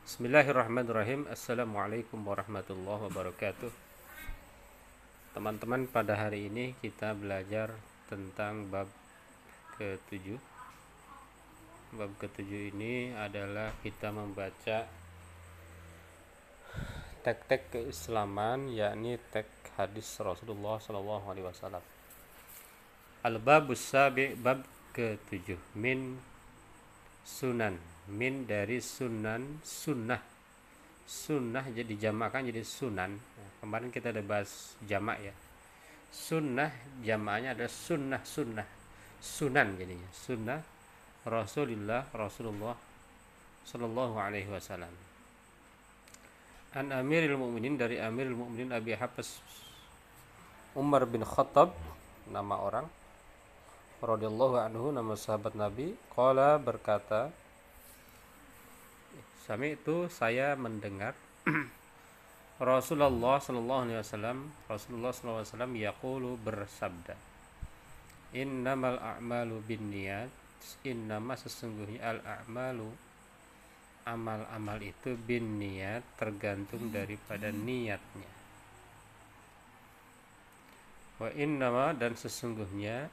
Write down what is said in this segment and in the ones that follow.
Bismillahirrahmanirrahim. Assalamualaikum warahmatullahi wabarakatuh. Teman-teman, pada hari ini kita belajar tentang bab ke-7. Bab ke-7 ini adalah kita membaca teks-teks keislaman, yakni teks hadis Rasulullah SAW. Al-babus sabi, bab ke-7, min sunan, min dari sunan, sunnah jadi jamakkan jadi sunan. Kemarin kita ada bahas jamak ya. Sunnah jamaknya adalah sunnah, sunan jadinya sunnah Rasulullah sallallahu alaihi wasallam. An Amiril Mukminin, dari Amirul Mukminin Abi Hafs Umar bin Khattab, nama orang, radhiyallahu anhu, nama sahabat Nabi, qala, berkata, sami itu saya mendengar Rasulullah sallallahu alaihi wasallam yaqulu, bersabda, innamal a'malu binniyat, innama sesungguhnya al a'malu, amal-amal itu binniyat, tergantung daripada niatnya. Wa innama, dan sesungguhnya,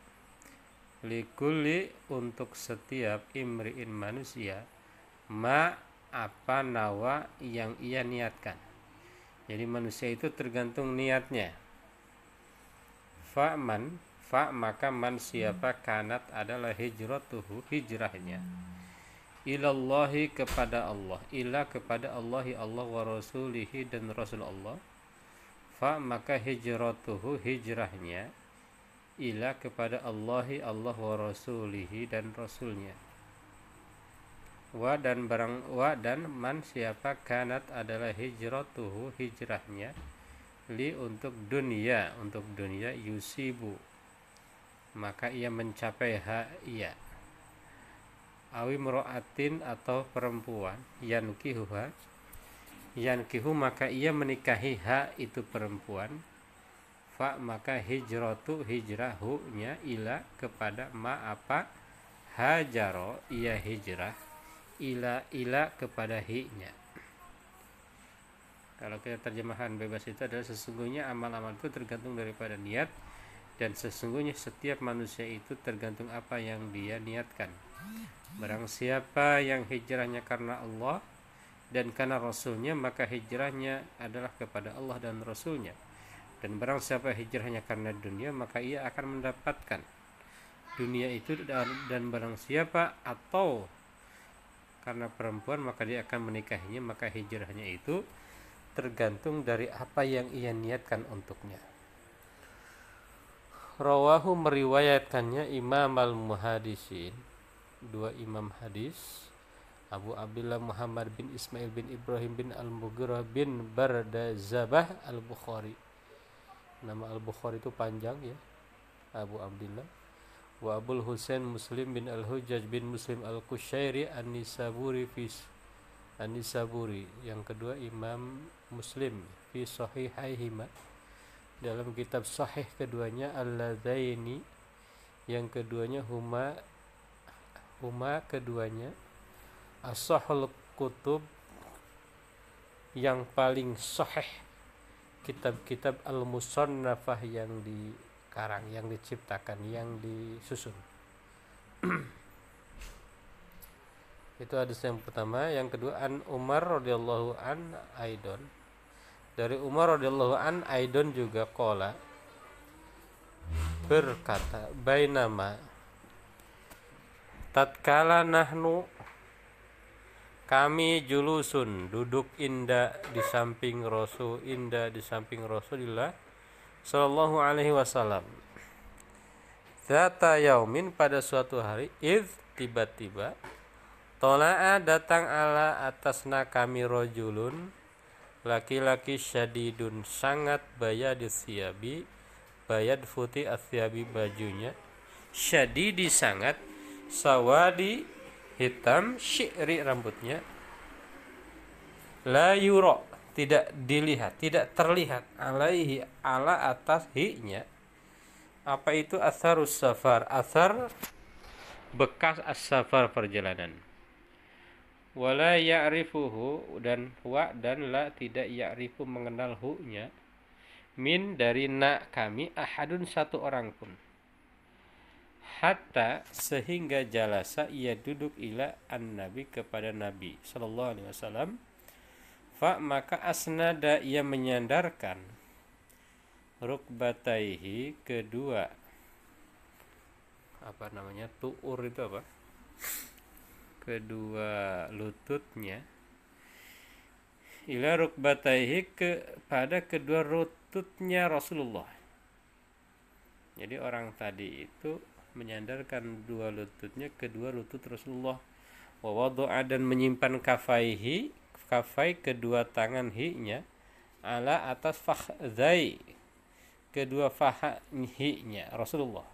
likulli, untuk setiap imri'in manusia, ma, apa, nawa, yang ia niatkan. Jadi manusia itu tergantung niatnya. Fa maka man, siapa, kanat, adalah hijratuhu, hijrahnya, ilallahi, kepada Allah, ila, kepada Allahi, Allah, wa rasulihi, dan Rasul Allah. Fa maka hijratuhu, hijrahnya, ila, kepada Allahi, Allah, wa rasulihi, dan Rasulnya. Wa dan man, siapa, kanat, adalah hijratuhu, hijrahnya, li, untuk dunia, yusibu, maka ia mencapai ia, awi mro'atin, atau perempuan, yankihu, maka ia menikahi itu perempuan. Fa maka hijratu, hijrahunya, ila, kepada ma, apa, hajaro, ia hijrah, ila kepada nya. Kalau kita terjemahan bebas itu adalah sesungguhnya amal-amal itu tergantung daripada niat, dan sesungguhnya setiap manusia itu tergantung apa yang dia niatkan. Barang siapa yang hijrahnya karena Allah dan karena Rasulnya, maka hijrahnya adalah kepada Allah dan Rasulnya. Dan barang siapa hijrahnya karena dunia, maka ia akan mendapatkan dunia itu. Dan barang siapa, atau karena perempuan, maka dia akan menikahinya, maka hijrahnya itu tergantung dari apa yang ia niatkan untuknya. Rawahu, meriwayatkannya, Imam al-Muhadisin, dua imam hadis, Abu Abdullah Muhammad bin Ismail bin Ibrahim bin Al-Mughirah bin Bardazabah Al-Bukhari. Nama Al-Bukhari itu panjang ya, Abu Abdullah. Wa Abul Husain Muslim bin Al-Hujjaj bin Muslim Al-Qushairi An-Nisaburi. Yang kedua Imam Muslim fi sahihaihima, dalam kitab sahih keduanya, alladzaini, yang keduanya, huma keduanya, as-sahul kutub, yang paling sahih kitab-kitab al-musannafah, yang dikarang, yang diciptakan, yang disusun. Itu hadis yang pertama. Yang kedua, an Umar radhiyallahu an aidon, dari Umar radhiyallahu an aidon juga, qala, berkata, bainama, tatkala, nahnu, kami, julusun, duduk, di samping Rasulullah sallallahu alaihi wasallam, zata yaumin, pada suatu hari, id, tiba-tiba, tola'a, datang, ala, atasna kami, rojulun, laki-laki, syadidun, sangat, bayadis siyabi, bayad futi asyabi, bajunya, syadidi, sangat, sawadi, hitam, syi'ri, rambutnya, la yura, tidak dilihat, tidak terlihat, alaihi, ala, atas nya. Apa itu? Atharus safar, athar, bekas as-safar, perjalanan. wala ya'rifuhu, dan wa dan la tidak ya'rifu mengenal hu-nya, min dari na kami, ahadun satu orang pun, hatta sehingga jalasa ia duduk ila an nabi kepada nabi sallallahu alaihi wasallam, fa maka asnada ia menyandarkan rukbataihi kedua tuur itu apa, kedua lututnya, ila rukbataihi kepada kedua lututnya Rasulullah. Jadi orang tadi itu menyandarkan dua lututnya kedua lutut Rasulullah. Wa wadu'a dan menyimpan kafai kedua tangan hi-nya ala atas fakhzai kedua faha hi-nya Rasulullah.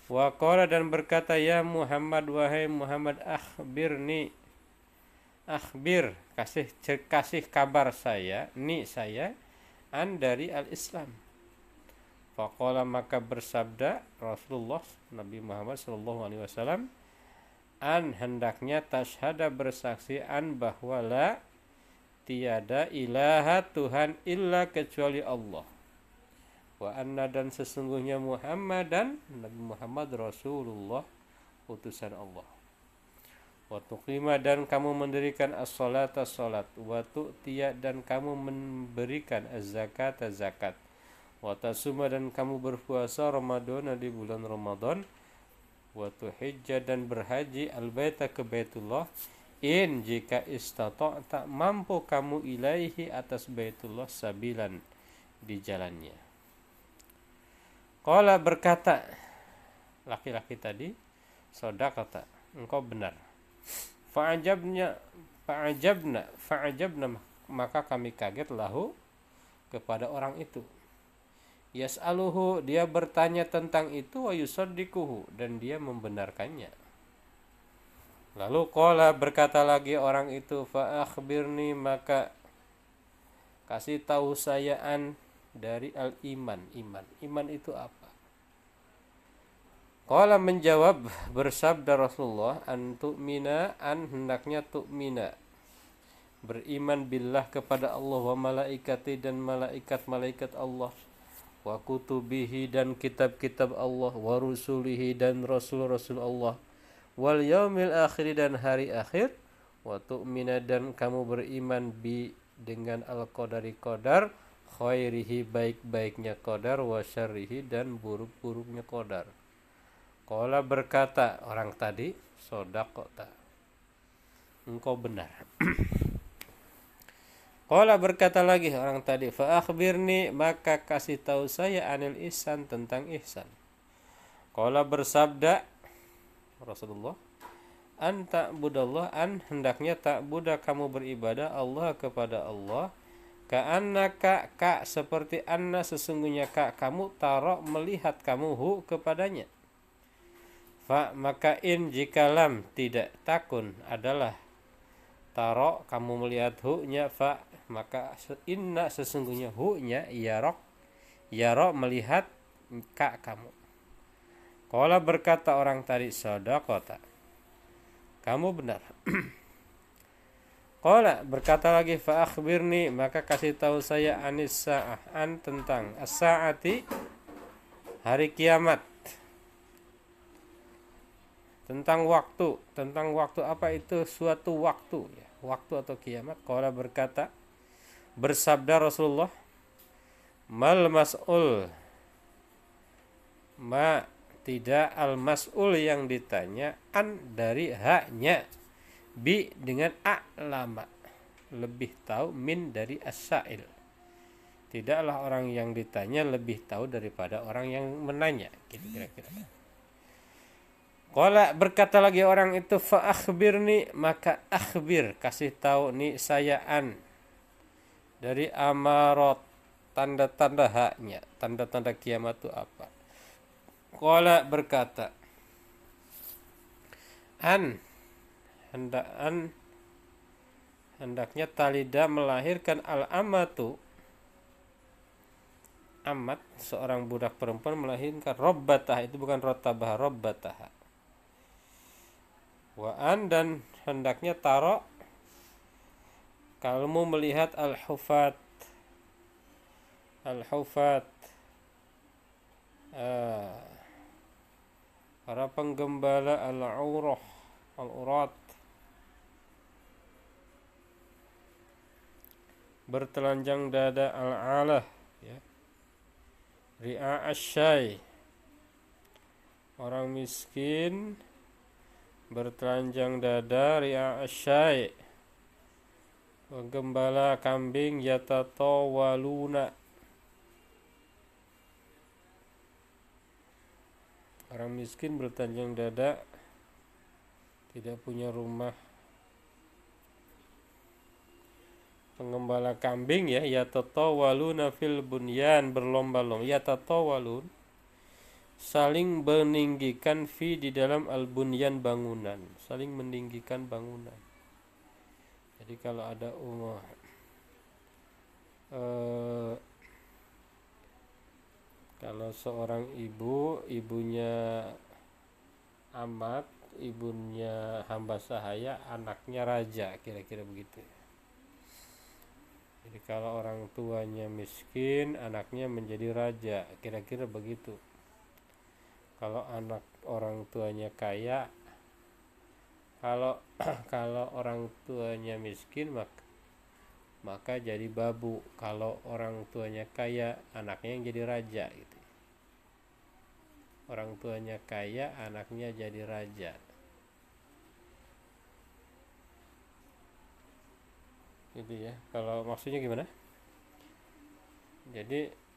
Wa qala dan berkata, ya Muhammad, wahai Muhammad, akhbir kasih kabar saya an dari al-Islam. Faqala maka bersabda Rasulullah Nabi Muhammad sallallahu alaihi wasallam, an hendaknya tasyhada bersaksi an bahwa la tiada ilaha Tuhan illa kecuali Allah, wa anna dan sesungguhnya Muhammad dan Nabi Muhammad Rasulullah utusan Allah, wa tuqima dan kamu mendirikan as-salata salat, wa tu'tiya dan kamu memberikan az-zakata zakat, wa tasuma dan kamu berpuasa Ramadan di bulan Ramadan, wa tuhijja dan berhaji al-baita ke Baitullah, in jika istata'ta mampu kamu ilaihi atas Baitullah sabilan di jalannya. Qala berkata laki-laki tadi, sodaqata engkau benar. Fa'ajabna maka kami kaget lahu kepada orang itu. Yas'aluhu dia bertanya tentang itu, wa yusaddiquhu dan dia membenarkannya. Lalu qala berkata lagi orang itu, fa akhbirni maka kasih tahu saya an dari al-iman. Iman itu apa? Qala menjawab bersabda Rasulullah, an tu'mina an hendaknya tu'mina beriman billah kepada Allah, wa malaikati dan malaikat Allah, wa kutubihi dan kitab-kitab Allah, wa rusulihi dan rasul-rasul Allah, wal yaumil akhir dan hari akhir, wa tu'mina dan kamu beriman bi dengan al-qadari qadar, khairihi baik-baiknya qadar, wa syarrihi dan buruk-buruknya qadar. Qala berkata orang tadi, sodaqota engkau benar. Qala berkata lagi orang tadi, fa akhbirni maka kasih tahu saya anil ihsan tentang ihsan. Qala bersabda Rasulullah, an ta'budallah an hendaknya ta'buda kamu beribadah Allah kepada Allah, ka'annaka ka seperti anna sesungguhnya ka kamu tara melihat kamu hu kepadanya. Fa maka in jika lam tidak takun adalah tara kamu melihat hu-nya, fa maka inna sesungguhnya hu-nya yarok melihat ka kamu. Qala berkata orang tadi, sadaqata kamu benar. Qala berkata lagi, fa akhbirni maka kasih tahu saya anis sa'ah an tentang as-sa'ati hari kiamat, tentang waktu apa itu suatu waktu ya, waktu atau kiamat. Qala berkata bersabda Rasulullah, mal mas'ul ma tidak al mas'ul yang ditanya an dari haknya, bi dengan a'lama lebih tahu, min dari as-sa'il tidaklah orang yang ditanya lebih tahu daripada orang yang menanya, gitu kira-kira. Qala berkata lagi orang itu, fa akhbirni maka akhbir kasih tahu ni saya an dari amarat tanda-tanda haknya, tanda-tanda kiamat itu apa. Qala berkata hendaknya talida melahirkan al-amatu amat seorang budak perempuan melahirkan robbatah, itu bukan rotabah, robbatah Wa an dan hendaknya taro kamu melihat al-hufat. Al-hufat para penggembala al-urah, al-urat, bertelanjang dada al-alah, ya. Ri'a asyai, orang miskin bertelanjang dada ri'a asyai, penggembala kambing yatatawaluna, orang miskin bertelanjang dada tidak punya rumah. Penggembala kambing ya, yatatawaluna fil bunyan, berlomba-lomba, yatatawalun saling meninggikan fi di dalam al-bunyan, bangunan, saling meninggikan bangunan. Jadi kalau ada kalau seorang ibunya amat, ibunya hamba sahaya, anaknya raja, kira-kira begitu. Jadi kalau orang tuanya miskin, anaknya menjadi raja, kira-kira begitu. Kalau anak orang tuanya kaya, kalau orang tuanya miskin maka jadi babu. Kalau orang tuanya kaya, anaknya yang jadi raja gitu. Orang tuanya kaya, anaknya jadi raja. Gitu ya. Kalau maksudnya gimana? Jadi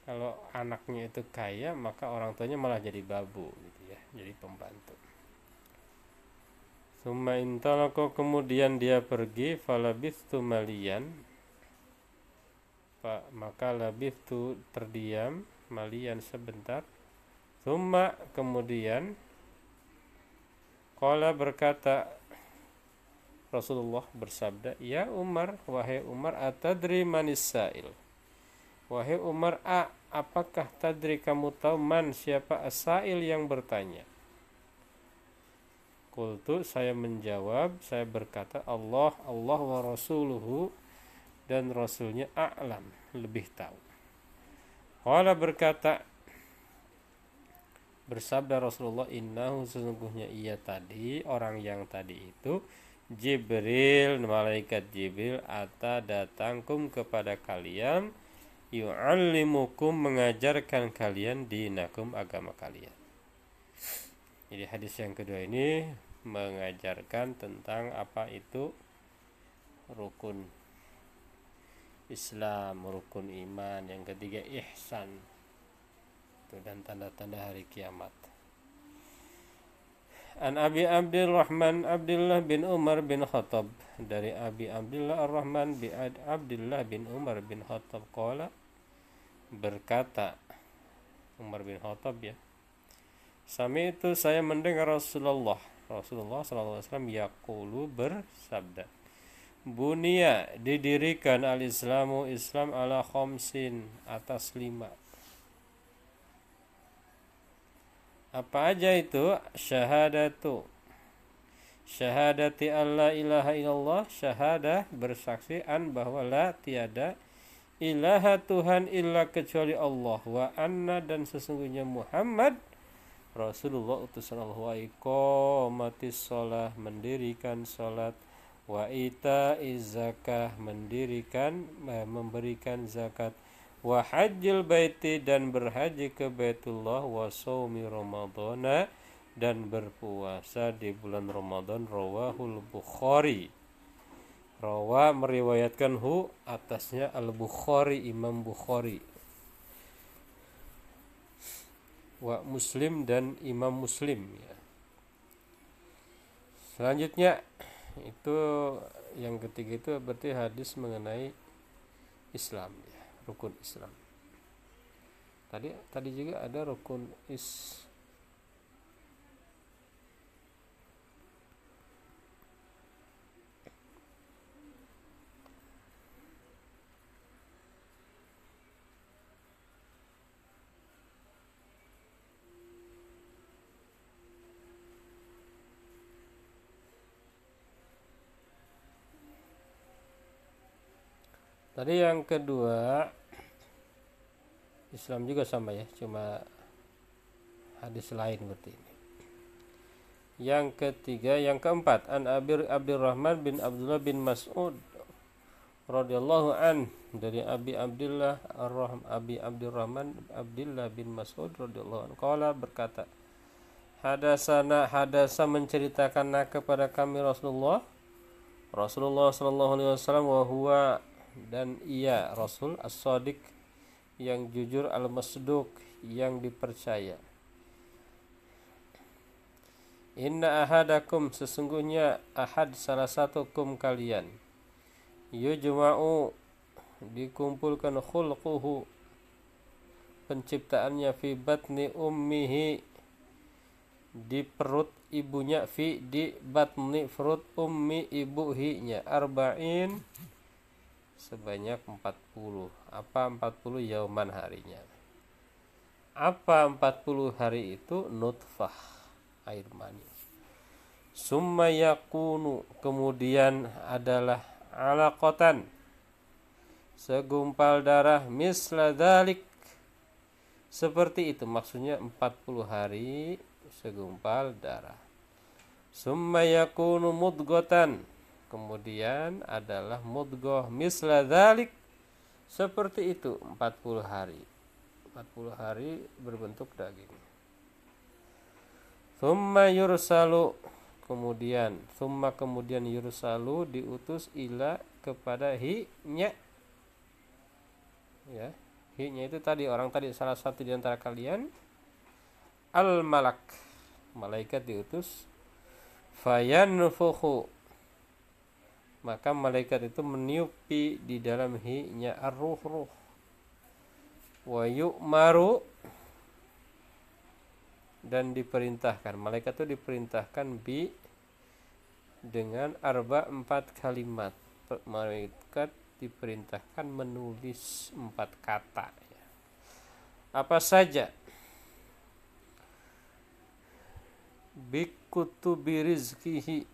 kalau anaknya itu kaya, maka orang tuanya malah jadi babu gitu ya, jadi pembantu. Summa intalaqo, kemudian dia pergi, falabithtu malian, maka labithtu terdiam, malian sebentar. Summa, kemudian qala, berkata Rasulullah bersabda, ya Umar, wahai Umar, atadri manis sa'il, wahai Umar, apakah tadri, kamu tahu, man, siapa, as-sa'il, yang bertanya. Qultu, saya menjawab, saya berkata, Allah wa rasuluhu, dan rasulnya a'lam, lebih tahu. Qala, berkata, bersabda Rasulullah, innahu, sesungguhnya ia tadi, orang yang tadi itu, Jibril, malaikat Jibril, ata, datangkum kepada kalian, yu'allimukum, mengajarkan kalian, dinakum, agama kalian. Jadi hadis yang kedua ini mengajarkan tentang apa itu rukun Islam, rukun iman, yang ketiga ihsan, dan tanda-tanda hari kiamat. An Abi Abdurrahman Abdullah bin Umar bin Khattab, dari Abi Abdullah Ar-Rahman bin Abdullah bin Umar bin Khattab, qala, berkata Umar bin Khattab ya, sami itu, saya mendengar Rasulullah SAW yaqulu, bersabda, bunia, didirikan al-Islamu, Islam, ala khamsin, atas 5. Apa aja itu? Syahadati alla ilaha illallah, syahadah, bersaksi, an, bahwa la, tiada, ilaha, Tuhan, illa, kecuali Allah, wa anna, dan sesungguhnya Muhammad Rasulullah, utusan Allah, wa iqamatis shalah, mendirikan salat, wa ita'iz zakah, memberikan zakat, wa hajjil baiti, dan berhaji ke Baitullah, wa shaumi ramadhana, dan berpuasa di bulan Ramadan. Rawahul Bukhari, rawa, meriwayatkan, hu, atasnya, al-Bukhari, Imam Bukhari, wa Muslim, dan Imam Muslim ya. Selanjutnya itu yang ketiga, itu berarti hadis mengenai Islam ya, rukun Islam. Tadi juga ada rukun Tadi yang kedua, Islam juga sama ya, cuma hadis lain berarti ini. Yang ketiga, yang keempat, an Abdurrahman bin Abdullah bin Mas'ud radhiyallahu an, dari Abi Abdurrahman Abdullah bin Mas'ud radhiyallahu an, qala, berkata, hadasa menceritakan kepada kami Rasulullah sallallahu alaihi wasallam, wa huwa, dan ia Rasul, as-sadiq, yang jujur, al-masduq, yang dipercaya. Inna ahadakum, sesungguhnya ahad, salah satu kum, kalian, yujma'u, dikumpulkan, khulquhu, penciptaannya, fi batni ummihi, di perut ibunya, di batni, perut, ummi, ibuhinya, arba'in, sebanyak 40. Apa 40? Yauman, harinya. Apa 40 hari itu? Nutfah, air mani. Summa yakunu, kemudian adalah alaqatan, segumpal darah, misla dzalik, seperti itu. Maksudnya 40 hari segumpal darah. Summa yakunu mudghatan, kemudian adalah mudghah, misla dzalik, seperti itu 40 hari. 40 hari berbentuk daging. Summa yursalu, kemudian yursalu, diutus, ila, kepada hi-nya, ya, hi-nya itu tadi orang tadi, salah satu di antara kalian, al malak, malaikat diutus, fayanfukhu, maka malaikat itu meniupi di dalam hi-nya, ar-ruh, wa yu'maru, dan diperintahkan, malaikat itu diperintahkan dengan 4 kalimat. Malaikat diperintahkan menulis 4 kata, ya. Apa saja? Bikutubi rizkihi,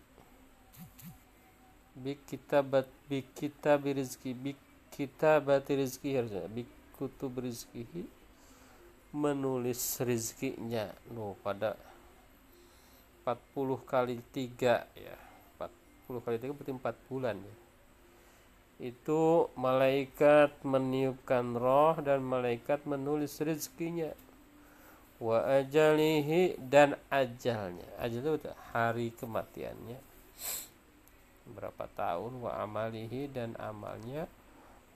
bikitabati rizki, harusnya bikutubi rizkihi, menulis rizkinya. Pada 40 kali 3, ya, 40 kali 3 berarti 4 bulan, ya. Itu malaikat meniupkan roh dan malaikat menulis rizkinya. Wa ajalihi, dan ajalnya. Ajal itu hari kematiannya, berapa tahun. Wa amalihi, dan amalnya.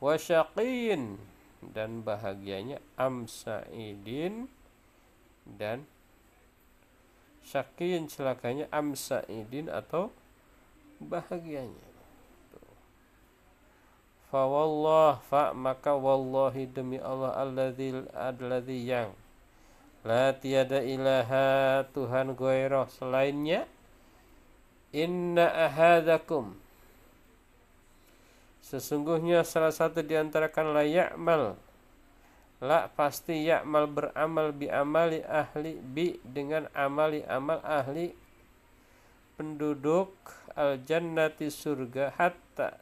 Wa syaqiyin, dan bahagianya. Am sa'idin, dan syaqiyin, celakanya. Am sa'idin, atau bahagianya. Fa maka wallahi, demi Allah, alladzi yang la tiada ilaha, Tuhan ghairuh, selainnya. Inna ahadakum, sesungguhnya salah satu di antara kan, la ya'mal, la pasti, ya'mal, beramal, bi amali ahli, bi dengan amali, amal ahli, penduduk al jannati, surga, hatta,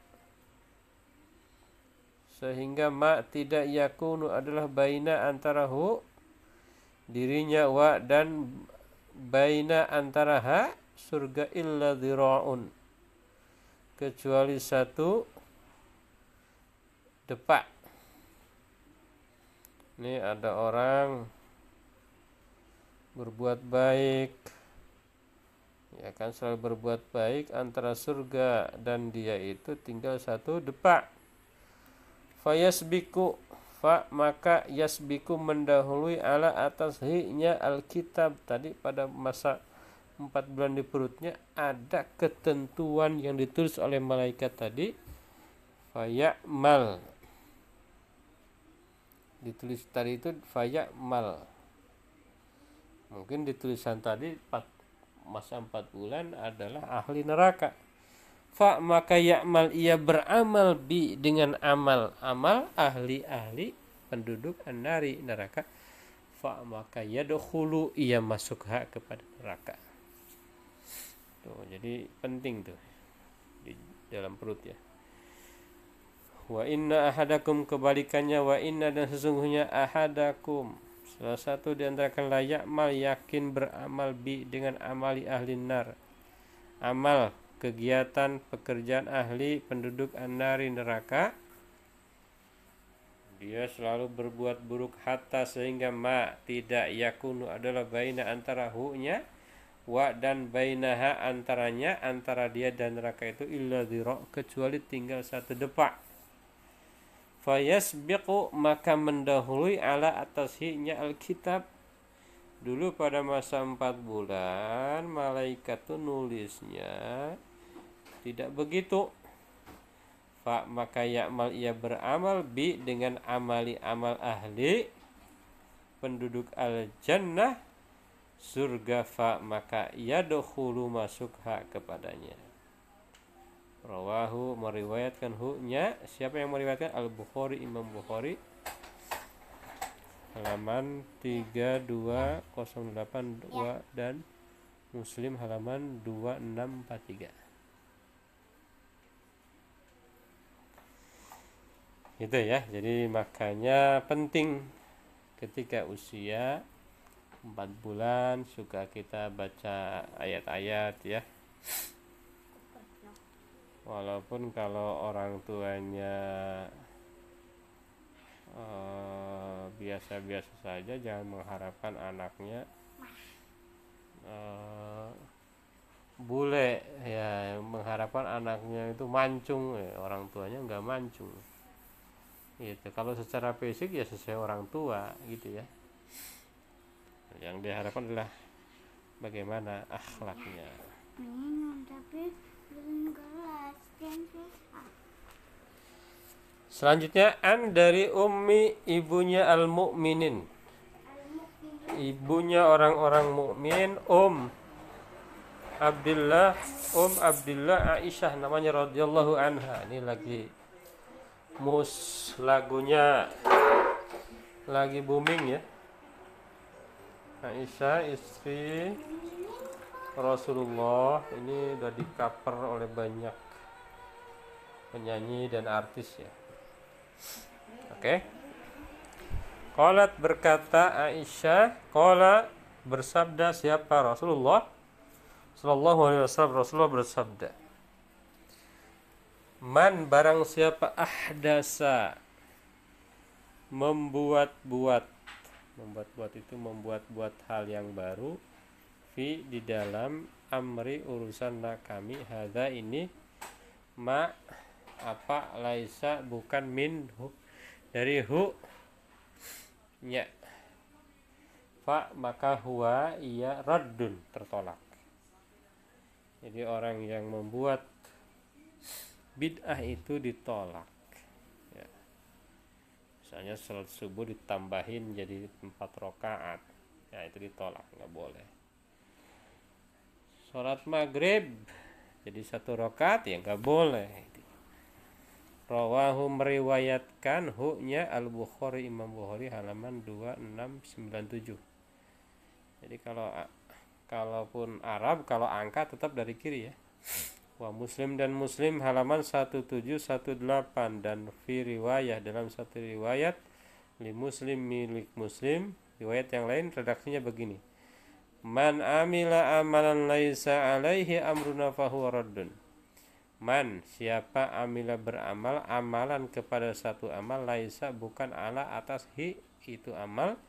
sehingga, ma, tidak, yakunu, adalah, baina, antara hu, dirinya, wa, dan baina, antara ha, surga, illa dhira'un, kecuali 1 depak. Ini ada orang berbuat baik, ya kan, selalu berbuat baik, antara surga dan dia itu tinggal 1 depak. Fayasbiku, maka yasbiku, mendahului, ala, atas hi-nya, alkitab, tadi pada masa 4 bulan di perutnya ada ketentuan yang ditulis oleh malaikat tadi. Fayamal, ditulis tadi itu fayamal, mungkin ditulisan tadi masa 4 bulan adalah ahli neraka. Fa, maka ya'mal, ia beramal, bi dengan amal ahli penduduk an-nari, neraka. Fa, maka yadkhulu, ia masuk kepada neraka. Tuh, jadi penting tuh di dalam perut, ya. Wa inna ahadakum, kebalikannya, wa inna, dan sesungguhnya, ahadakum, salah satu di antara kalian, la ya'mal, yakin beramal, bi, dengan amali ahli nar, amal kegiatan pekerjaan ahli penduduk an-nari, neraka. Dia selalu berbuat buruk, hatta, sehingga, ma, tidak, yakunu, adalah, baina, antara hu-nya, wa, dan bainaha, antaranya, antara dia dan neraka itu, illa dhira, kecuali tinggal satu depak. Fayasbiqu, maka mendahului, ala, atas hi-nya, alkitab. Dulu pada masa 4 bulan malaikat itu nulisnya tidak begitu. Fa, maka ya'mal, ia beramal, bi, dengan amali amal ahli penduduk al-jannah, surga. Fa, maka yadkhulu, masuk, ha, kepadanya. Rawahu, meriwayatkan hu-nya. Siapa yang meriwayatkan? Al-Bukhari, Imam Bukhari, halaman 3208 dan Muslim halaman 2643. Gitu ya. Jadi makanya penting ketika usia 4 bulan suka kita baca ayat-ayat ya. Walaupun kalau orang tuanya biasa-biasa saja, jangan mengharapkan anaknya bule ya, mengharapkan anaknya itu mancung ya. Orang tuanya nggak mancung gitu. Kalau secara fisik ya sesuai orang tua gitu ya. Yang diharapkan adalah bagaimana akhlaknya. Tapi belum kelas. Selanjutnya, an, dari ummi, ibunya al-mu'minin, ibunya orang-orang mukmin, Abdullah, Abdullah Aisyah namanya radhiyallahu anha. Ini lagi lagunya lagi booming ya. Aisyah, istri Rasulullah, ini udah di-cover oleh banyak penyanyi dan artis ya. Oke. Qalat, berkata Aisyah, qala, bersabda siapa? Rasulullah sallallahu alaihi wasallam. Rasulullah bersabda, man, barang siapa, ahdasa, membuat-buat itu membuat-buat hal yang baru, fi, di dalam, amri, urusan kami, hadza, ini, ma, apa, laisa, bukan, minhu, dari hu nya, fa, maka huwa, ia, raddun, tertolak. Jadi orang yang membuat bid'ah itu ditolak ya. Misalnya salat subuh ditambahin jadi 4 rakaat, ya itu ditolak, nggak boleh. Salat maghrib jadi 1 rakaat, ya nggak boleh. Rawahu, meriwayatkan hu-nya al-Bukhari, Imam Bukhari halaman 2697. Jadi kalaupun Arab, kalau angka tetap dari kiri ya. Wa Muslim, dan Muslim halaman 1718, dan fi riwayah, dalam satu riwayat, li Muslim, milik Muslim, riwayat yang lain redaksinya begini, man amila amalan laisa alaihi amruna fahuwa raddun. Man, siapa, amila, beramal, amalan kepada satu amal, laisa, bukan, ala, atas, hi, itu amal,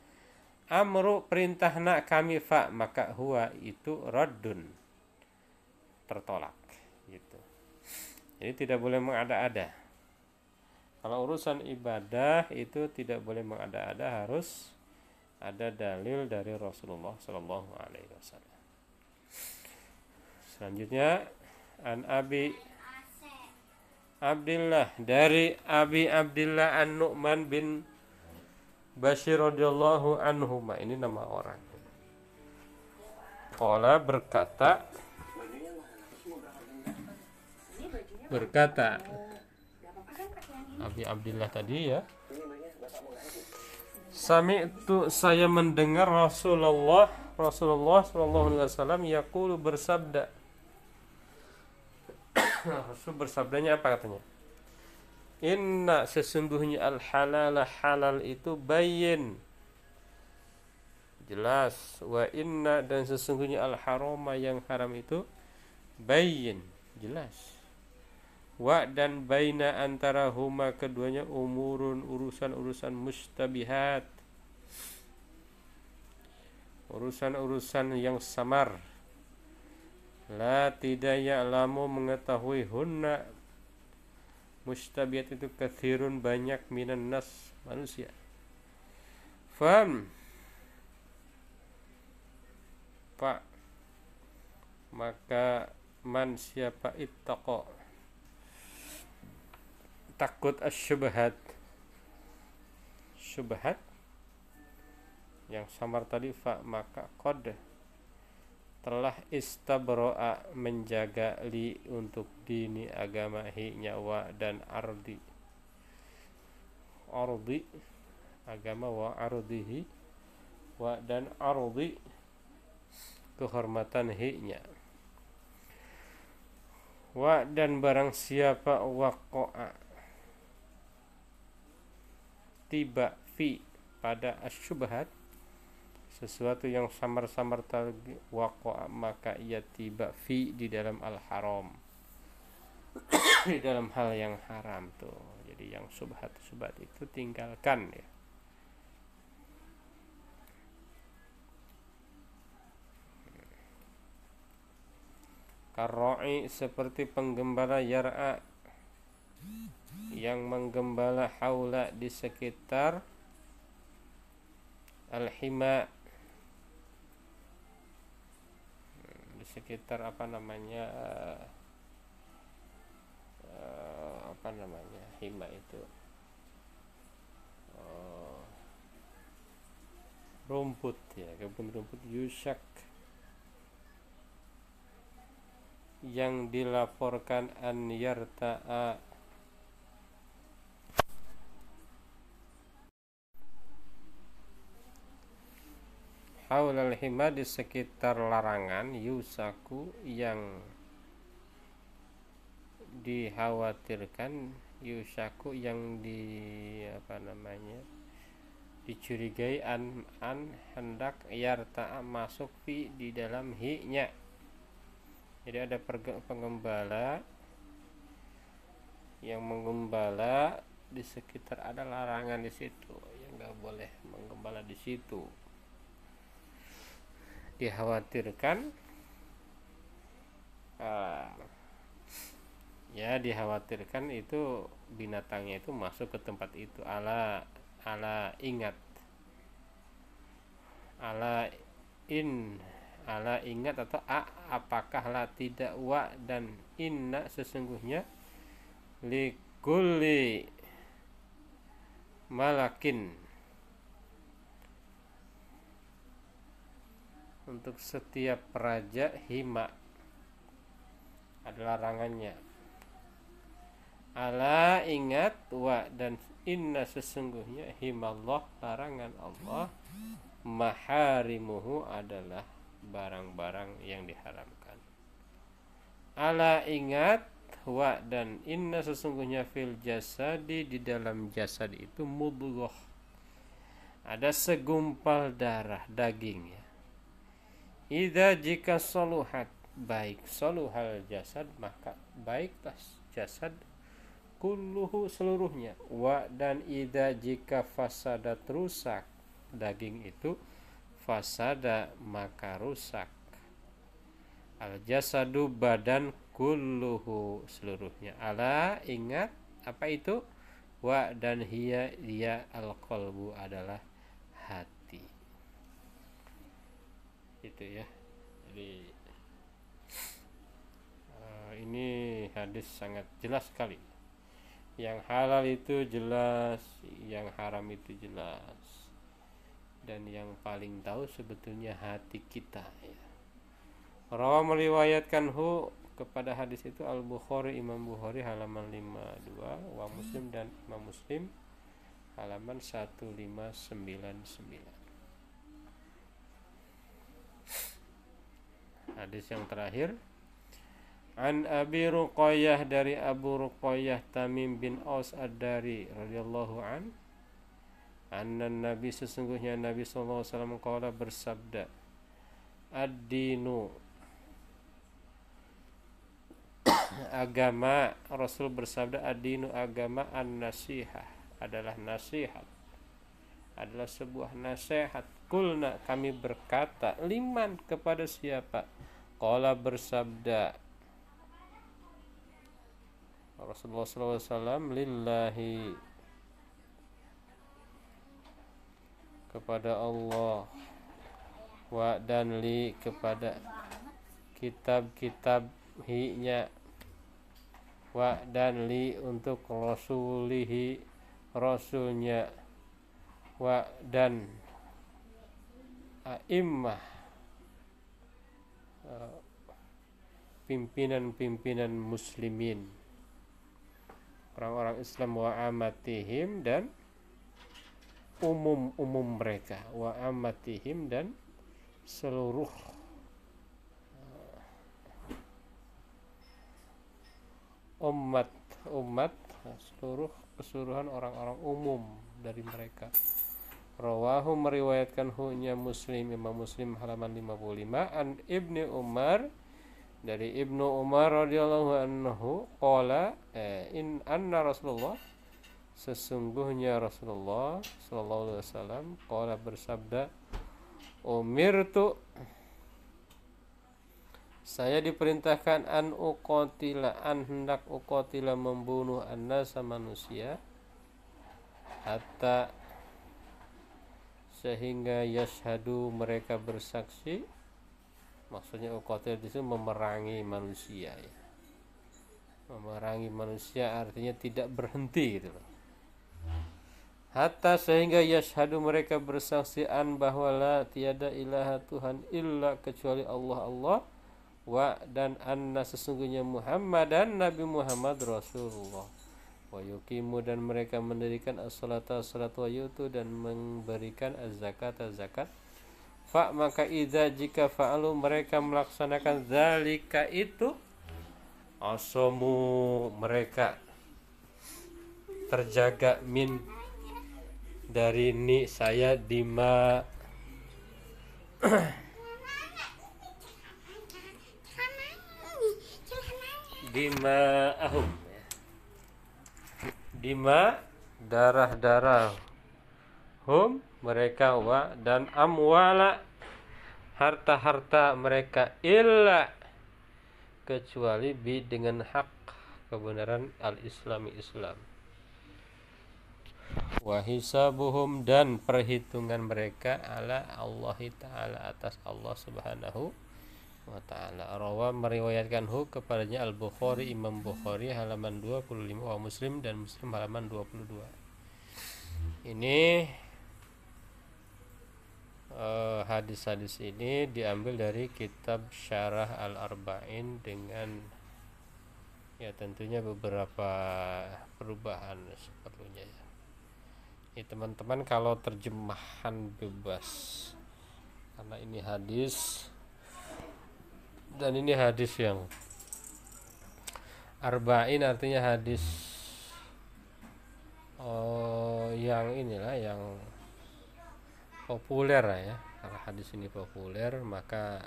amru, perintah nak kami, fa, maka huwa, itu raddun, tertolak gitu. Jadi tidak boleh mengada-ada. Kalau urusan ibadah itu tidak boleh mengada-ada, harus ada dalil dari Rasulullah Shallallahu Alaihi Wasallam. Selanjutnya, an Abi Abdillah, dari Abi Abdillah An-Nu'man bin Bashir radhiyallahu anhuma, ini nama orang. Qala, berkata Abi Abdillah tadi ya, sami'tu, saya mendengar Rasulullah sallallahu alaihi wasallam yaqulu, bersabda. Rasul bersabdanya apa katanya? Inna sesungguhnya al halal halal itu bayyin jelas, wa inna dan sesungguhnya al harama yang haram itu bayyin jelas, wa dan baina antara huma keduanya umurun urusan-urusan mustabihat, urusan-urusan yang samar, la tidak ya'lamu mengetahui hunna mustabihat itu kathirun banyak minan nas manusia. Faham Pak, maka man siapa ittaqa takut asyubhat, syubhat yang samar tadi, fa maka qad telah istabro'a menjaga li untuk dini agama hi nyawa dan ardi agama wa ardihi wa dan ardi kehormatan hi nya, wa dan barang siapa waqa'a tiba fi pada asyubhat sesuatu yang samar-samar tadi, waqa'a maka ia tiba fi di dalam al haram di dalam hal yang haram tuh. Jadi yang subhat itu tinggalkan ya. Karra'i seperti penggembala yar'a yang menggembala haula di sekitar al-hima, di sekitar hima itu rumput ya, kebun rumput, yusak yang dilaporkan an yarta'a haulal hima di sekitar larangan, yusaku yang dikhawatirkan, yusaku yang dicurigai an hendak yarta'a masuk fi di dalam hi nya. Jadi ada penggembala yang menggembala di sekitar, ada larangan di situ yang nggak boleh menggembala di situ. Dikhawatirkan dikhawatirkan itu binatangnya itu masuk ke tempat itu. Ala ingat, ala ingat atau apakah la tidak, wa dan inna sesungguhnya likulli malakin untuk setiap raja hima ada larangannya. Ala ingat, wa dan inna sesungguhnya himallah larangan Allah, maharimuhu adalah barang-barang yang diharamkan. Ala ingat, wa dan inna sesungguhnya fil jasadi di dalam jasad itu mudghah ada segumpal darah daging ya. Idza jika soluhat baik soluhal jasad maka baiklah jasad kulluhu seluruhnya, wa dan idza jika fasadat rusak daging itu, fasada maka rusak al jasadu badan kulluhu seluruhnya. Ala ingat apa itu, wa dan dia al qalbu adalah hati. Itu ya. Jadi ini hadis sangat jelas sekali. Yang halal itu jelas, yang haram itu jelas. Dan yang paling tahu sebetulnya hati kita ya. Rawa meriwayatkan kepada hadis itu Al-Bukhari, Imam Bukhari halaman 52, wa Muslim dan Imam Muslim halaman 1599. Hadis yang terakhir, An Abi Ruqayyah, dari Abu Ruqayyah Tamim bin Aus Ad-Dari radhiyallahu an, anna Nabi, sesungguhnya Nabi sallallahu alaihi wasallam qala, bersabda, ad-dinu, agama, Rasul bersabda, ad-dinu, agama, an-nasihah, adalah nasihat, adalah sebuah nasihat. Kulna, kami berkata, liman, kepada siapa? Qala, bersabda Rasulullah SAW, lillahi, kepada Allah, wa, dan li, kepada kitab-kitab, hi-nya, wa, dan li, untuk rasulihi, rasulnya, wa, dan a'immah, pimpinan-pimpinan muslimin, orang-orang Islam, wa amatihim, dan umum mereka, wa amatihim, dan seluruh umat, seluruh keseluruhan orang-orang umum dari mereka. Rawahu, meriwayatkan hu-nya Muslim, Imam Muslim, halaman 55, an Ibni Umar, dari Ibnu Umar radhiyallahu anhu, qala, in anna Rasulullah, sesungguhnya Rasulullah sallallahu alaihi wasallam, qala, bersabda, umirtu, saya diperintahkan, an uqatila, an hendak uqatila, membunuh, an-nasa, manusia, hatta, sehingga, yashhadu, mereka bersaksi. Maksudnya uqatil di sini memerangi manusia, ya. Memerangi manusia artinya tidak berhenti, gitu loh. Hatta, sehingga, yashhadu, mereka bersaksi, an, bahwa la, tiada ilaha, Tuhan, illa, kecuali Allah, wa, dan anna, sesungguhnya Muhammadan, Nabi Muhammad, Rasulullah, wa yuqimu, dan mereka mendirikan as-salata, salat, wa yutu, dan memberikan az-zakat, zakat. Fa, maka idza, jika fa'alu, mereka melaksanakan zalika, itu, asomu, mereka terjaga, min, dari ni, saya, dima, ahum, dima, darah-darah, hum, mereka, wa, dan amwala, harta-harta mereka, illa, kecuali, bi, dengan hak, kebenaran, al-islami, Islam, wa hisabuhum, dan perhitungan mereka, ala Allahi ta'ala, atas Allah subhanahu wa ta'ala. Rawa, meriwayatkan hu, kepadanya Al-Bukhari, Imam Bukhari, halaman 25, wa Muslim, dan Muslim, halaman 22. Ini hadis-hadis ini diambil dari kitab Syarah Al-Arba'in, dengan, ya, tentunya beberapa perubahan seperlunya, ya. Ini teman-teman kalau terjemahan bebas, karena ini hadis, dan ini hadis yang arba'in, artinya hadis yang inilah, yang populer, ya. Karena hadis ini populer, maka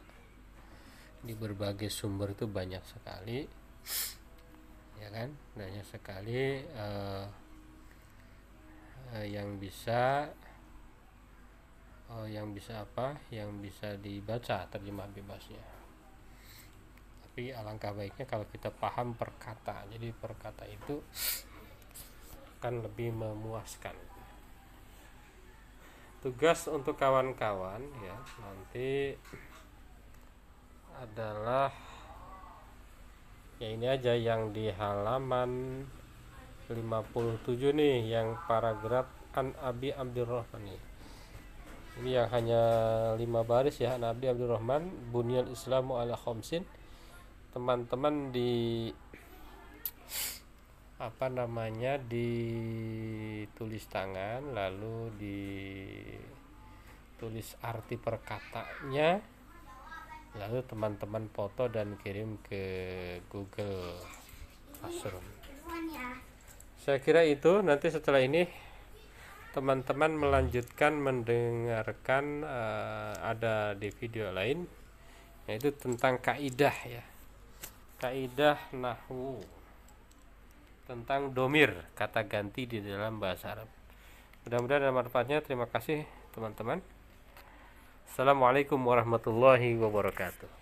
di berbagai sumber itu banyak sekali, ya kan, banyak sekali yang bisa dibaca terjemah bebasnya. Tapi alangkah baiknya kalau kita paham perkata, jadi perkata itu akan lebih memuaskan. Tugas untuk kawan-kawan, ya, nanti adalah, ya, ini aja yang di halaman 57 nih, yang paragraf an Abi Abdurrahman nih. Ini yang hanya 5 baris, ya, an Abi Abdurrahman, bunyal Islamu ala khamsin. Teman-teman di ditulis tangan, lalu ditulis arti perkatanya, lalu teman-teman foto dan kirim ke Google Classroom. Saya kira itu. Nanti setelah ini teman-teman melanjutkan mendengarkan ada di video lain, yaitu tentang kaidah ya, kaidah nahwu tentang domir, kata ganti di dalam bahasa Arab. Mudah-mudahan ada manfaatnya. Terima kasih teman-teman. Assalamualaikum warahmatullahi wabarakatuh.